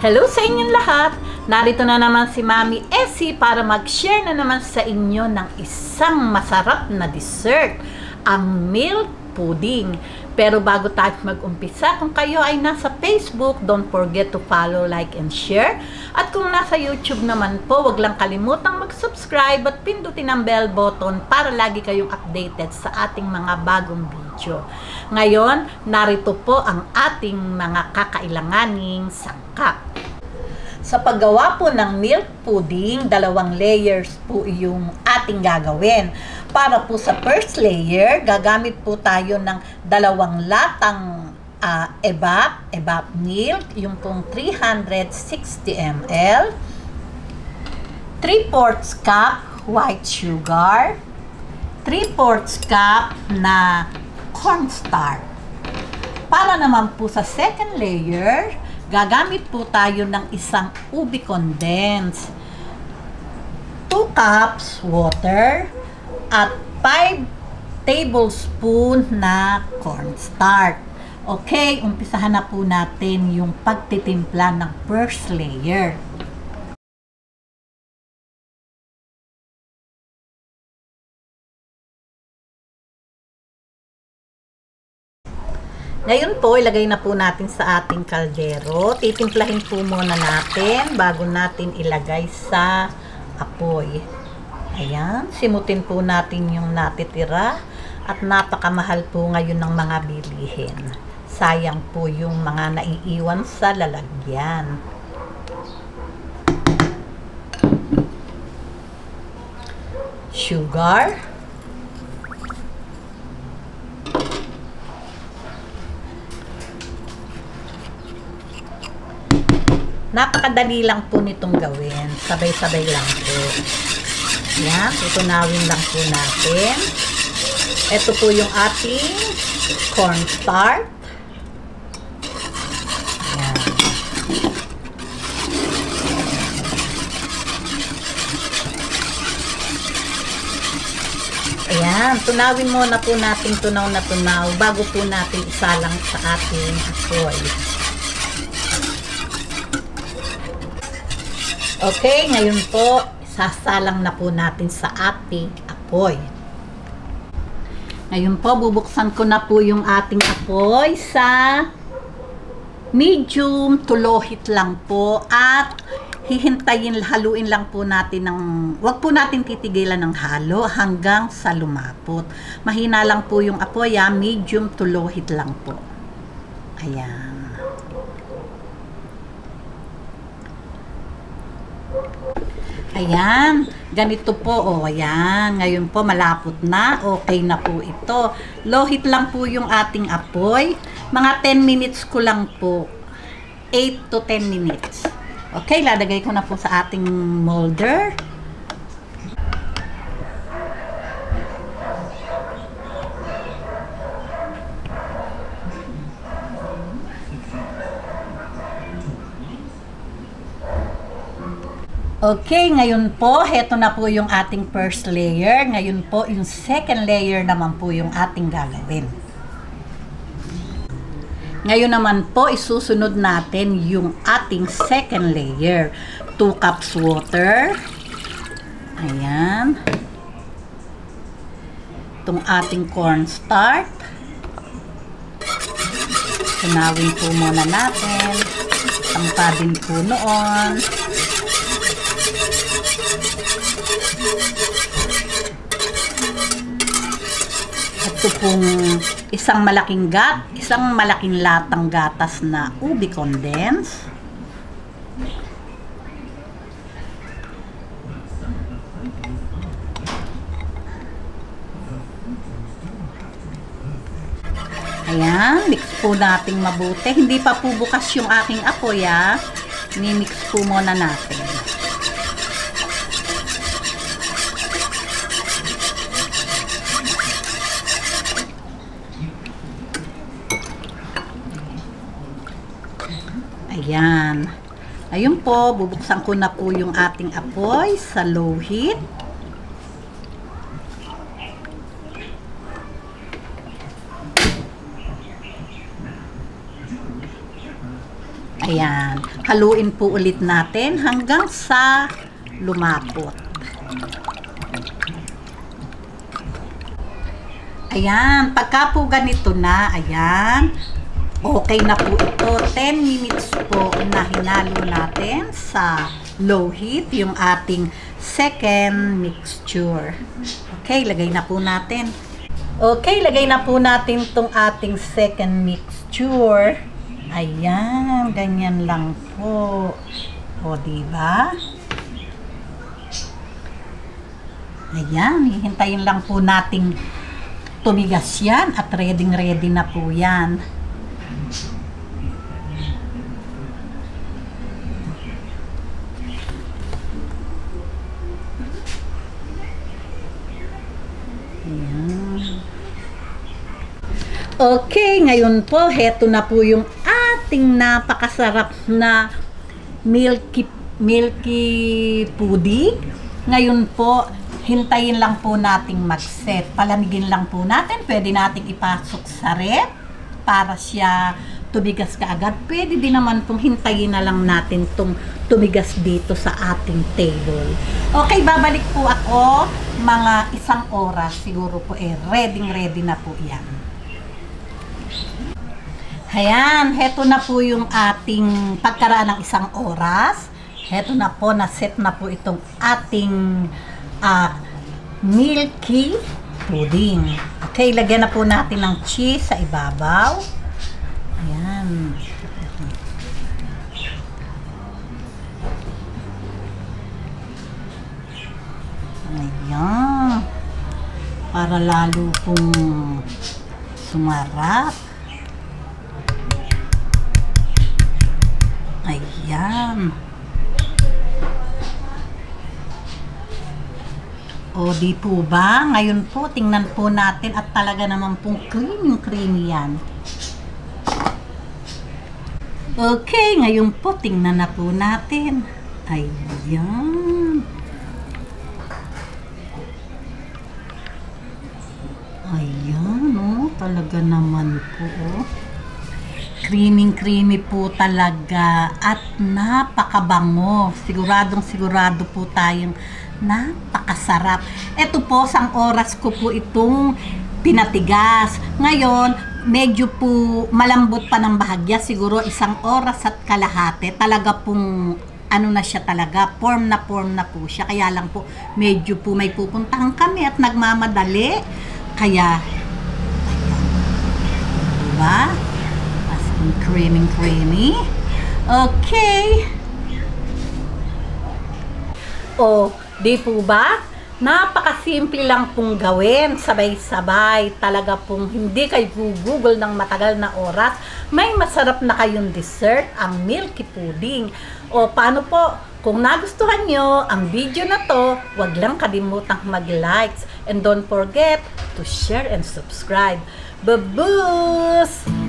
Hello sa inyong lahat! Narito na naman si Mami Essie para mag-share na naman sa inyo ng isang masarap na dessert, ang milk pudding. Pero bago tayo mag-umpisa, kung kayo ay nasa Facebook, don't forget to follow, like, and share. At kung nasa YouTube naman po, wag lang kalimutang mag-subscribe at pindutin ang bell button para lagi kayong updated sa ating mga bagong video. Ngayon, narito po ang ating mga kakailanganing sangkap. Sa paggawa po ng milk pudding, 2 layers po yung ating gagawin. Para po sa first layer, gagamit po tayo ng 2 latang evap milk, yung pong 360 ml, 3/4 cup white sugar, 3/4 cup na cornstarch. Para naman po sa second layer, gagamit po tayo ng isang ube condense, 2 cups water, at 5 tablespoon na cornstarch. Okay, umpisahan na po natin yung pagtitimpla ng first layer. Ngayon po, ilagay na po natin sa ating kaldero. Titimplahin po muna natin bago natin ilagay sa apoy. Ayan, simutin po natin yung natitira at napakamahal po ngayon ng mga bilihin. Sayang po yung mga naiiwan sa lalagyan. Sugar. Napakadali lang po nitong gawin. Sabay-sabay lang po. Yan, tutunawin lang po natin. Ito po yung ating cornstarch. Yan. Ayan, tunawin muna po natin tunaw na tunaw bago po natin isalang sa ating apoy. Okay, ngayon po, sasalang na po natin sa ating apoy. Ngayon po, bubuksan ko na po yung ating apoy sa medium to low heat lang po at hihintayin, haluin lang po natin ng, wag po natin titigilan ng halo hanggang sa lumapot. Mahina lang po yung apoy, medium to low heat lang po. Ayan. Ayan, ganito po, ayan, ngayon po malapot na, okay na po ito. Low heat lang po yung ating apoy, mga 10 minutes ko lang po, 8 to 10 minutes. Okay, lalagay ko na po sa ating molder. Okay, ngayon po, heto na po yung ating first layer. Ngayon po, yung second layer naman po yung ating gagawin. Ngayon naman po, isusunod natin yung ating second layer. 2 cups water. Ayan. Itong ating cornstarch. Tunawin po muna natin. Tampabin po noon. Ito pong isang malaking latang gatas na ube condense. Ayan, mix po natin mabuti. Hindi pa po bukas yung aking apoy, Ni-mix po muna natin. Ayan. Ayun po, bubuksan ko na po yung ating apoy sa low heat. Ayan. Haluin po ulit natin hanggang sa lumapot. Ayan. Pagka po ganito na, ayan. Okay na po ito. 10 minutes po na hinalo natin sa low heat yung ating second mixture. Okay, lagay na po natin. Okay, lagay na po natin itong ating second mixture. Ayan, ganyan lang po. O, diba? Ayan, hihintayin lang po nating tumigas yan at ready na po yan. Okay, ngayon po, heto na po yung ating napakasarap na milky pudding. Ngayon po, hintayin lang po nating mag-set. Palamigin lang po natin. Pwede nating ipasok sa ref para siya tumigas kaagad. Pwede din naman pong hintayin na lang natin itong tumigas dito sa ating table. Okay, babalik po ako mga 1 oras. Siguro po ready na po yan. Ayan, heto na po yung ating pagkaraan ng 1 oras. Heto na po, na-set na po itong ating milky pudding. Okay, lagyan na po natin ng cheese sa ibabaw. Ayan. Ayan. Para lalo pong sumarap. Ayan. O, di po ba? Ngayon po, tingnan po natin at talaga naman pong creamy yan. Okay, ngayon po, tingnan na po natin. Ayan. Ayan, oh. Talaga naman po, oh. Creamy po talaga at napakabango. Sigurado po tayong napakasarap. Ito po, 1 oras ko po itong pinatigas. Ngayon, medyo po malambot pa ng bahagya. Siguro 1 oras at kalahati. Talaga pong ano na siya talaga, form na po siya. Kaya lang po, medyo po may pupuntahan kami at nagmamadali. Kaya, ayan. Diba? Creamy. Okay. O, di po ba? Napakasimple lang pong gawin. Sabay-sabay. Talaga pong hindi kayo gugugol ng matagal na oras. May masarap na kayong dessert, ang milky pudding. O, paano po? Kung nagustuhan nyo ang video na to, wag lang kalimutang mag-likes. And don't forget to share and subscribe. Baboos!